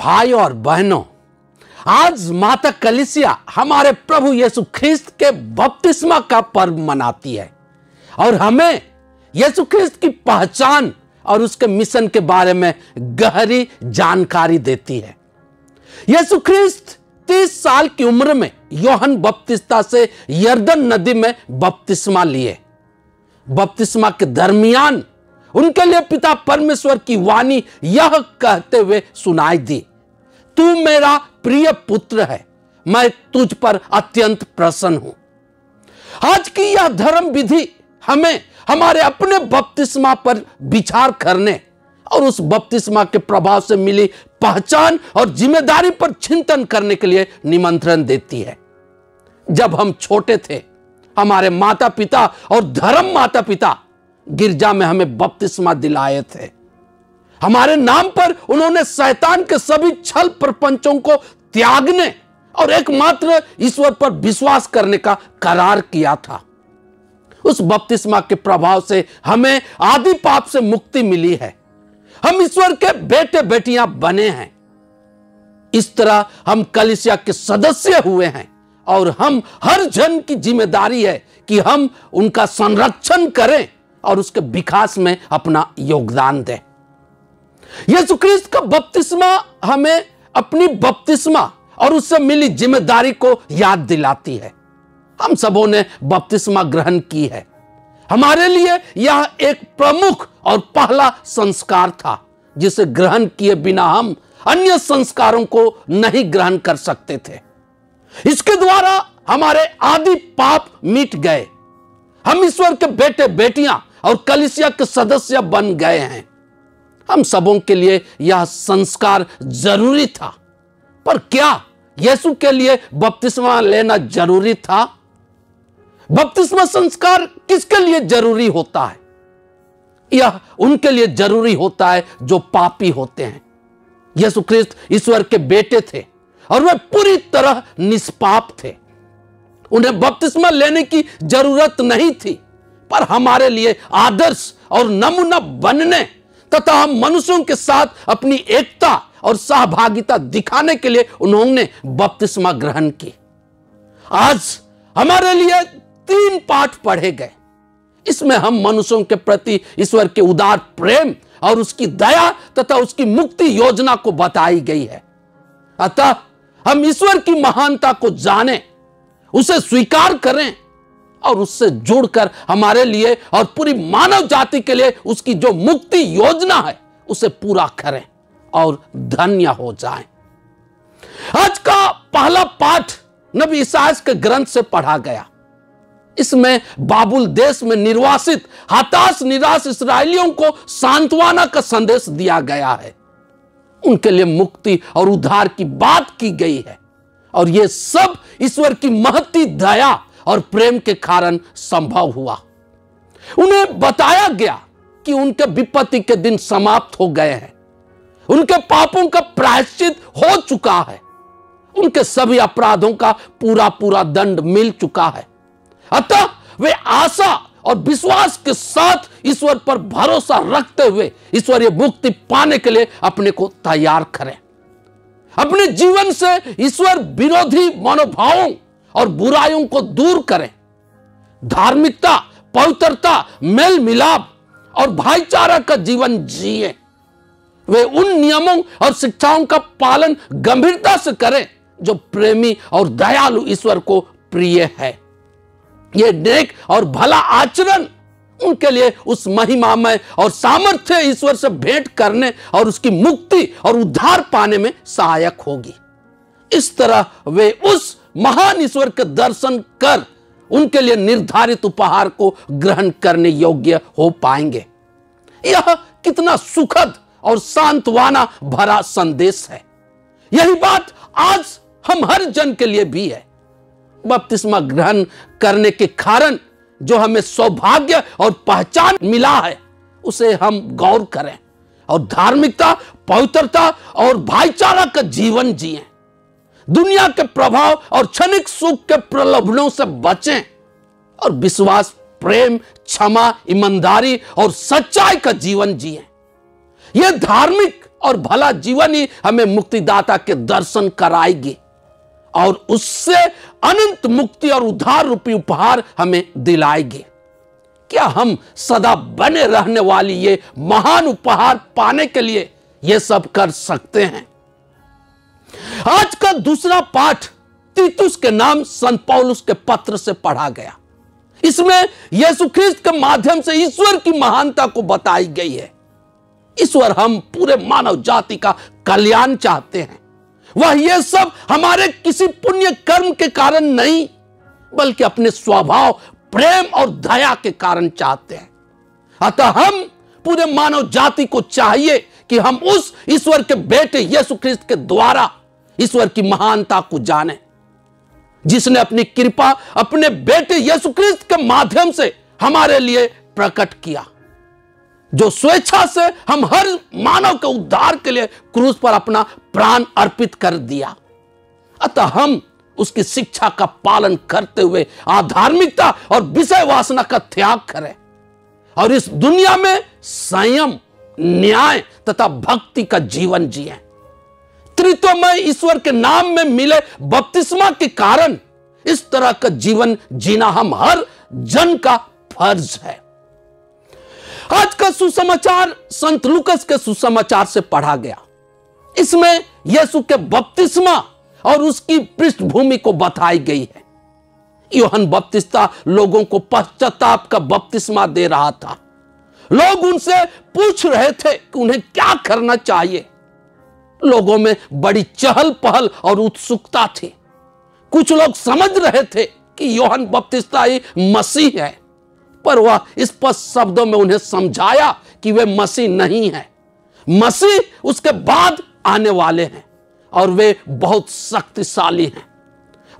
भाई और बहनों, आज माता कलीसिया हमारे प्रभु यीशु ख्रिस्त के बपतिस्मा का पर्व मनाती है और हमें यीशु ख्रिस्त की पहचान और उसके मिशन के बारे में गहरी जानकारी देती है। यीशु ख्रिस्त 30 साल की उम्र में यूहन्ना बपतिस्ता से यरदन नदी में बपतिस्मा लिए। बपतिस्मा के दरमियान उनके लिए पिता परमेश्वर की वाणी यह कहते हुए सुनाई दी, तू मेरा प्रिय पुत्र है, मैं तुझ पर अत्यंत प्रसन्न हूं। आज की यह धर्म विधि हमें हमारे अपने बपतिस्मा पर विचार करने और उस बपतिस्मा के प्रभाव से मिली पहचान और जिम्मेदारी पर चिंतन करने के लिए निमंत्रण देती है। जब हम छोटे थे, हमारे माता पिता और धर्म माता पिता गिरजा में हमें बपतिस्मा दिलाए थे। हमारे नाम पर उन्होंने शैतान के सभी छल प्रपंचों को त्यागने और एकमात्र ईश्वर पर विश्वास करने का करार किया था। उस बपतिस्मा के प्रभाव से हमें आदि पाप से मुक्ति मिली है। हम ईश्वर के बेटे बेटियां बने हैं। इस तरह हम कलीसिया के सदस्य हुए हैं और हम हर जन की जिम्मेदारी है कि हम उनका संरक्षण करें और उसके विकास में अपना योगदान दें। यीशु ख्रिस्त का बपतिस्मा हमें अपनी बपतिस्मा और उससे मिली जिम्मेदारी को याद दिलाती है। हम सबों ने बपतिस्मा ग्रहण की है। हमारे लिए यह एक प्रमुख और पहला संस्कार था जिसे ग्रहण किए बिना हम अन्य संस्कारों को नहीं ग्रहण कर सकते थे। इसके द्वारा हमारे आदि पाप मिट गए। हम ईश्वर के बेटे बेटियां और कलीसिया के सदस्य बन गए हैं। हम सबों के लिए यह संस्कार जरूरी था। पर क्या यीशु के लिए बपतिस्मा लेना जरूरी था? बपतिस्मा संस्कार किसके लिए जरूरी होता है? यह उनके लिए जरूरी होता है जो पापी होते हैं। यीशु ख्रिस्त ईश्वर के बेटे थे और वे पूरी तरह निष्पाप थे। उन्हें बपतिस्मा लेने की जरूरत नहीं थी, पर हमारे लिए आदर्श और नमूना बनने तथा हम मनुष्यों के साथ अपनी एकता और सहभागिता दिखाने के लिए उन्होंने बपतिस्मा ग्रहण की। आज हमारे लिए 3 पाठ पढ़े गए। इसमें हम मनुष्यों के प्रति ईश्वर के उदार प्रेम और उसकी दया तथा उसकी मुक्ति योजना को बताई गई है। अतः हम ईश्वर की महानता को जानें, उसे स्वीकार करें और उससे जुड़कर हमारे लिए और पूरी मानव जाति के लिए उसकी जो मुक्ति योजना है उसे पूरा करें और धन्य हो जाएं। आज का पहला पाठ नबी इसायाह के ग्रंथ से पढ़ा गया। इसमें बाबुल देश में निर्वासित हताश निराश इस्राएलियों को सांत्वना का संदेश दिया गया है। उनके लिए मुक्ति और उद्धार की बात की गई है और यह सब ईश्वर की महती दया और प्रेम के कारण संभव हुआ। उन्हें बताया गया कि उनके विपत्ति के दिन समाप्त हो गए हैं। उनके पापों का प्रायश्चित हो चुका है। उनके सभी अपराधों का पूरा पूरा दंड मिल चुका है। अतः वे आशा और विश्वास के साथ ईश्वर पर भरोसा रखते हुए ईश्वरीय मुक्ति पाने के लिए अपने को तैयार करें। अपने जीवन से ईश्वर विरोधी मनोभावों और बुराइयों को दूर करें। धार्मिकता, पवित्रता, मेल मिलाप और भाईचारा का जीवन जिए। वे उन नियमों और शिक्षाओं का पालन गंभीरता से करें जो प्रेमी और दयालु ईश्वर को प्रिय है। यह नेक और भला आचरण उनके लिए उस महिमामय और सामर्थ्य ईश्वर से भेंट करने और उसकी मुक्ति और उद्धार पाने में सहायक होगी। इस तरह वे उस महान ईश्वर के दर्शन कर उनके लिए निर्धारित उपहार को ग्रहण करने योग्य हो पाएंगे। यह कितना सुखद और सांत्वना भरा संदेश है। यही बात आज हम हर जन के लिए भी है। बपतिस्मा ग्रहण करने के कारण जो हमें सौभाग्य और पहचान मिला है उसे हम गौर करें और धार्मिकता, पवित्रता और भाईचारा का जीवन जिएं। दुनिया के प्रभाव और क्षणिक सुख के प्रलोभनों से बचें और विश्वास, प्रेम, क्षमा, ईमानदारी और सच्चाई का जीवन जिएं। यह धार्मिक और भला जीवन ही हमें मुक्तिदाता के दर्शन कराएगी और उससे अनंत मुक्ति और उद्धार रूपी उपहार हमें दिलाएगी। क्या हम सदा बने रहने वाली ये महान उपहार पाने के लिए ये सब कर सकते हैं? आज का दूसरा पाठ तीतुस के नाम संत पौलुस के पत्र से पढ़ा गया। इसमें यीशु ख्रिस्त के माध्यम से ईश्वर की महानता को बताई गई है। ईश्वर हम पूरे मानव जाति का कल्याण चाहते हैं। वह यह सब हमारे किसी पुण्य कर्म के कारण नहीं, बल्कि अपने स्वभाव, प्रेम और दया के कारण चाहते हैं। अतः हम पूरे मानव जाति को चाहिए कि हम उस ईश्वर के बेटे यीशु ख्रिस्त के द्वारा ईश्वर की महानता को जानें, जिसने अपनी कृपा अपने बेटे यीशु ख्रिस्त के माध्यम से हमारे लिए प्रकट किया, जो स्वेच्छा से हम हर मानव के उद्धार के लिए क्रूस पर अपना प्राण अर्पित कर दिया। अतः हम उसकी शिक्षा का पालन करते हुए अधार्मिकता और विषय वासना का त्याग करें और इस दुनिया में संयम, न्याय तथा भक्ति का जीवन जिएं। त्रित्वमय ईश्वर के नाम में मिले बपतिस्मा के कारण इस तरह का जीवन जीना हम हर जन का फर्ज है। आज का सुसमाचार संत लूकस के सुसमाचार से पढ़ा गया। इसमें यीशु के बपतिस्मा और उसकी पृष्ठभूमि को बताई गई है। यूहन्ना बपतिस्ता लोगों को पश्चाताप का बपतिस्मा दे रहा था। लोग उनसे पूछ रहे थे कि उन्हें क्या करना चाहिए। लोगों में बड़ी चहल पहल और उत्सुकता थी। कुछ लोग समझ रहे थे कि यूहन्ना बपतिस्ता ही मसीह है, पर वह स्पष्ट शब्दों में उन्हें समझाया कि वे मसीह नहीं है। मसीह उसके बाद आने वाले हैं और वे बहुत शक्तिशाली हैं।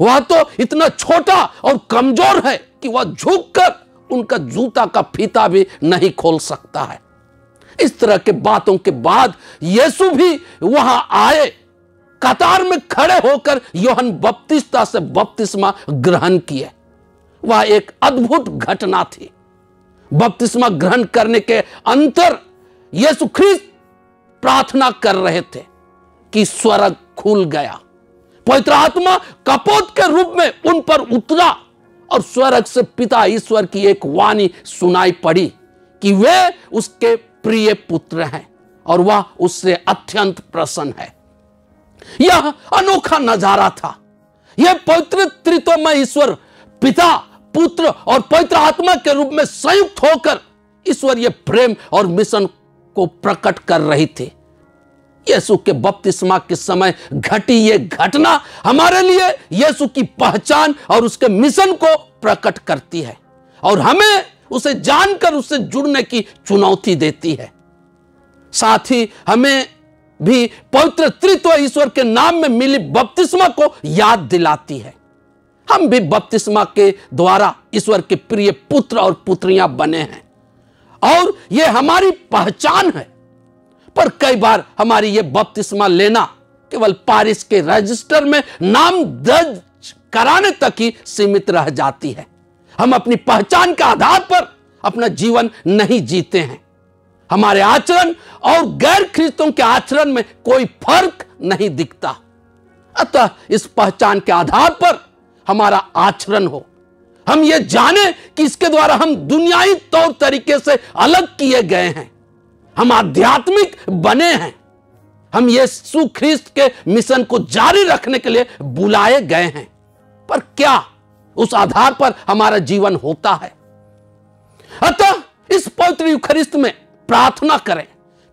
वह तो इतना छोटा और कमजोर है कि वह झुककर उनका जूता का फीता भी नहीं खोल सकता है। इस तरह के बातों के बाद यीशु भी वहां आए, कतार में खड़े होकर यूहन्ना बपतिस्ता से बपतिस्मा ग्रहण किए। वह एक अद्भुत घटना थी। बपतिस्मा ग्रहण करने के अंतर यीशु ख्रिस्त प्रार्थना कर रहे थे कि स्वर्ग खुल गया, पवित्र आत्मा कपोत के रूप में उन पर उतरा और स्वर्ग से पिता ईश्वर की एक वाणी सुनाई पड़ी कि वे उसके प्रिय पुत्र हैं और वह उससे अत्यंत प्रसन्न है। यह अनोखा नजारा था। यह पवित्र त्रित्वमय ईश्वर पिता, पुत्र और पवित्र आत्मा के रूप में संयुक्त होकर ईश्वरीय प्रेम और मिशन को प्रकट कर रही थी। यीशु के बपतिस्मा के समय घटी यह घटना हमारे लिए यीशु की पहचान और उसके मिशन को प्रकट करती है और हमें उसे जानकर उससे जुड़ने की चुनौती देती है। साथ ही हमें भी पवित्र त्रित्व ईश्वर के नाम में मिली बपतिस्मा को याद दिलाती है। हम भी बपतिस्मा के द्वारा ईश्वर के प्रिय पुत्र और पुत्रियां बने हैं और यह हमारी पहचान है। पर कई बार हमारी यह बपतिस्मा लेना केवल पारिश के रजिस्टर में नाम दर्ज कराने तक ही सीमित रह जाती है। हम अपनी पहचान के आधार पर अपना जीवन नहीं जीते हैं। हमारे आचरण और गैर ख्रिस्तों के आचरण में कोई फर्क नहीं दिखता। अतः इस पहचान के आधार पर हमारा आचरण हो। हम ये जाने कि इसके द्वारा हम दुनियाई तौर तरीके से अलग किए गए हैं। हम आध्यात्मिक बने हैं। हम यीशु ख्रिस्त के मिशन को जारी रखने के लिए बुलाए गए हैं। पर क्या उस आधार पर हमारा जीवन होता है? अतः इस पवित्र यूखरिस्त में प्रार्थना करें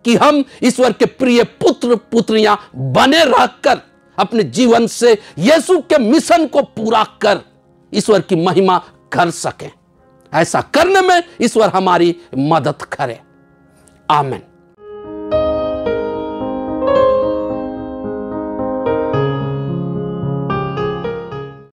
कि हम ईश्वर के प्रिय पुत्र पुत्रियां बने रहकर अपने जीवन से यीशु के मिशन को पूरा कर ईश्वर की महिमा कर सकें। ऐसा करने में ईश्वर हमारी मदद करे। आमीन।